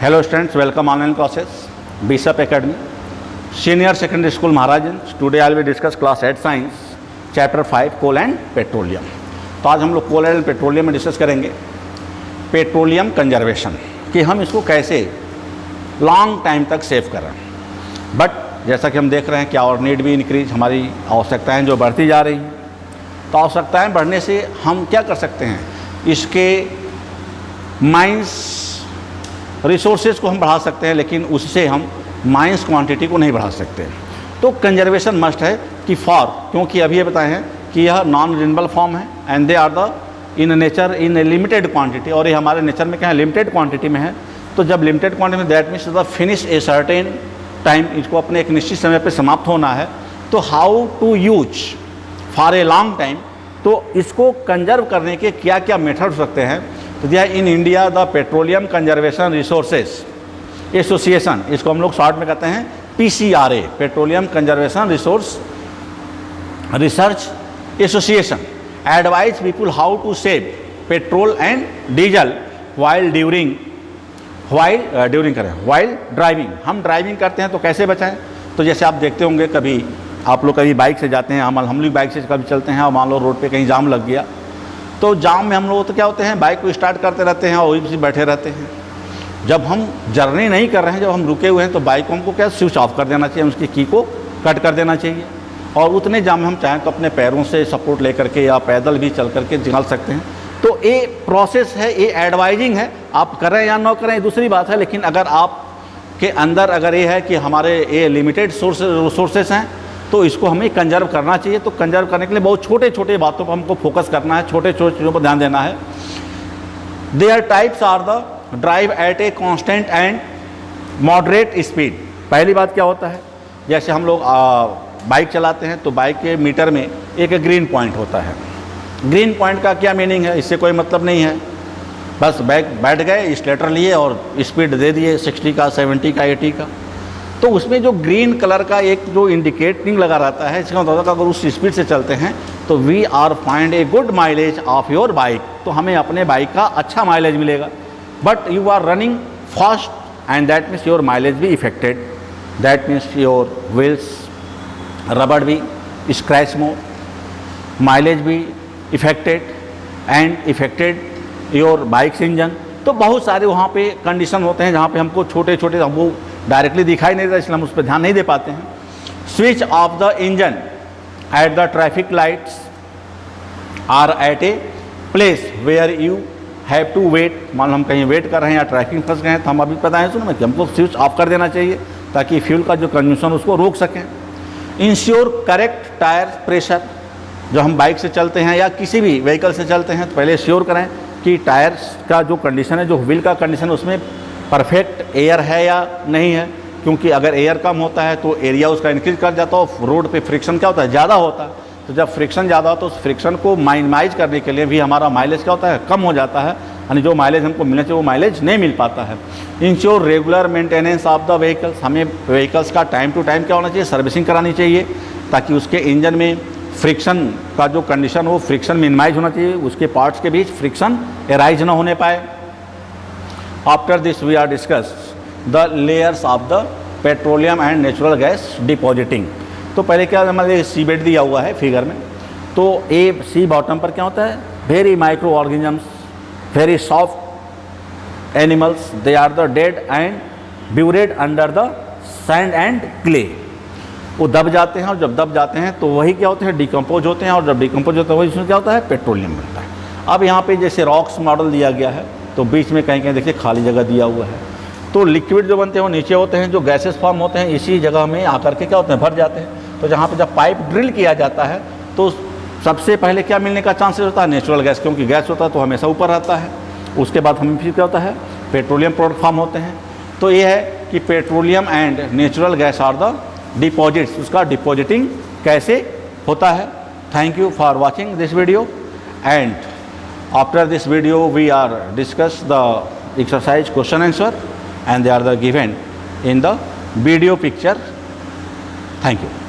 Hello students, welcome online classes, Bishop Academy, Senior Secondary School Maharajan. Today I will discuss class 8 Science, Chapter 5 Coal and Petroleum. तो आज हम लोग कोल and petroleum में discuss करेंगे petroleum conservation कि हम इसको कैसे लॉन्ग टाइम तक सेव करें। बट जैसा कि हम देख रहे हैं कि आवर नीड भी इंक्रीज, हमारी आवश्यकताएं जो बढ़ती जा रही हैं, तो आवश्यकताएं बढ़ने से हम क्या कर सकते हैं, इसके माइंस रिसोर्सेज को हम बढ़ा सकते हैं, लेकिन उससे हम माइंस क्वांटिटी को नहीं बढ़ा सकते। तो कंजर्वेशन मस्ट है कि क्योंकि अभी ये बताए हैं कि यह नॉन रिन्यूएबल फॉर्म है and they are the in nature in a limited quantity, और ये हमारे नेचर में क्या है, लिमिटेड क्वांटिटी में है। तो जब लिमिटेड क्वांटिटी में that means the finish a certain time, इसको अपने एक निश्चित समय पे समाप्त होना है। तो how to use for a long time, तो इसको कंजर्व करने के क्या क्या मेथड हो सकते हैं। तो दिया in India the petroleum conservation resources association, इसको हम लोग शॉर्ट में कहते हैं PCRA, petroleum conservation research association, advise people how to save petrol and diesel while driving. हम ड्राइविंग करते हैं तो कैसे बचाएं। तो जैसे आप देखते होंगे, कभी आप लोग कभी बाइक से जाते हैं, हम लोग बाइक से कभी चलते हैं और मान लो रोड पे कहीं जाम लग गया, तो जाम में हम लोग तो क्या होते हैं, बाइक को स्टार्ट करते रहते हैं और वहीं से बैठे रहते हैं। जब हम जर्नी नहीं कर रहे हैं, जब हम रुके हुए हैं, तो बाइक को हमको क्या स्विच ऑफ कर देना चाहिए, उसकी की को कट कर देना चाहिए। और उतने जाम में हम चाहें तो अपने पैरों से सपोर्ट लेकर के या पैदल भी चल करके निकाल सकते हैं। तो ये प्रोसेस है, ये एडवाइजिंग है, आप करें या ना करें दूसरी बात है, लेकिन अगर आप के अंदर अगर ये है कि हमारे ये लिमिटेड सोर्सेस हैं, तो इसको हमें कंजर्व करना चाहिए। तो कंजर्व करने के लिए बहुत छोटे छोटे बातों पर हमको फोकस करना है, छोटे छोटे चीज़ों पर ध्यान देना है। Their types are the drive at a constant and moderate speed. पहली बात क्या होता है, जैसे हम लोग बाइक चलाते हैं तो बाइक के मीटर में एक ग्रीन पॉइंट होता है। ग्रीन पॉइंट का क्या मीनिंग है, इससे कोई मतलब नहीं है, बस बैठ गए, स्लेटर लिए और स्पीड दे दिए 60 का, 70 का, 80 का। तो उसमें जो ग्रीन कलर का एक जो इंडिकेटिंग लगा रहता है, इसका मतलब अगर उस स्पीड से चलते हैं तो we are find a good mileage of your bike, तो हमें अपने बाइक का अच्छा माइलेज मिलेगा। But you are running fast and that means your mileage भी affected, that means your wheels रबड़ भी स्क्रैच मोर, माइलेज भी affected and affected your bike's engine. तो बहुत सारे वहाँ पे कंडीशन होते हैं जहाँ पे हमको छोटे छोटे हमको डायरेक्टली दिखाई नहीं देता, इसलिए हम उस पर ध्यान नहीं दे पाते हैं। Switch off the engine at the traffic lights are at a place where you have to wait. मान लो हम कहीं वेट कर रहे हैं या ट्रैफिक में फंस गए हैं, तो हम अभी पता है सुनो कि हमको स्विच ऑफ कर देना चाहिए ताकि फ्यूल का जो कंज्यूशन उसको रोक सकें। इंश्योर करेक्ट टायर प्रेशर, जो हम बाइक से चलते हैं या किसी भी व्हीकल से चलते हैं तो पहले श्योर करें कि टायर्स का जो कंडीशन है, जो व्हील का कंडीशन है, उसमें परफेक्ट एयर है या नहीं है। क्योंकि अगर एयर कम होता है तो एरिया उसका इंक्रीज कर जाता है और रोड पे फ्रिक्शन क्या होता है, ज़्यादा होता है। तो जब फ्रिक्शन ज़्यादा होता है तो उस फ्रिक्शन को माइनिमाइज करने के लिए भी हमारा माइलेज क्या होता है, कम हो जाता है, यानी जो माइलेज हमको मिलना चाहिए वो माइलेज नहीं मिल पाता है। Ensure regular maintenance of the vehicles, हमें व्हीकल्स का टाइम टू टाइम क्या होना चाहिए, सर्विसिंग करानी चाहिए, ताकि उसके इंजन में फ्रिक्शन का जो कंडीशन हो, फ्रिक्शन मिनिमाइज होना चाहिए, उसके पार्ट्स के बीच फ्रिक्शन एराइज ना होने पाए। After this we are discuss the layers of the petroleum and natural gas depositing. तो पहले क्या हमारे सी बेड दिया हुआ है फिगर में, तो ए सी बॉटम पर क्या होता है, very micro organisms, very soft animals, they are the dead and buried under the sand and clay. वो दब जाते हैं और जब दब जाते हैं तो वही क्या होते हैं, डिकम्पोज होते हैं, और जब डिकम्पोज होते हैं वही उसमें क्या होता है, पेट्रोलियम बनता है। अब यहाँ पे जैसे रॉक्स मॉडल दिया गया है, तो बीच में कहीं कहीं देखिए खाली जगह दिया हुआ है। तो लिक्विड जो बनते हैं वो नीचे होते हैं, जो गैसेस फॉर्म होते हैं इसी जगह में आकर के क्या होते हैं, भर जाते हैं। तो जहाँ पे जब पाइप ड्रिल किया जाता है तो सबसे पहले क्या मिलने का चांसेस होता है, नेचुरल गैस, क्योंकि गैस होता है तो हमेशा ऊपर रहता है। उसके बाद हमें फिर क्या होता है, पेट्रोलियम प्रोडक्ट फॉर्म होते हैं। तो ये है कि petroleum and natural gas are the deposits, उसका डिपॉजिटिंग कैसे होता है। Thank you for watching this video and after this video we are discuss the exercise question answer and they are the given in the video picture. Thank you.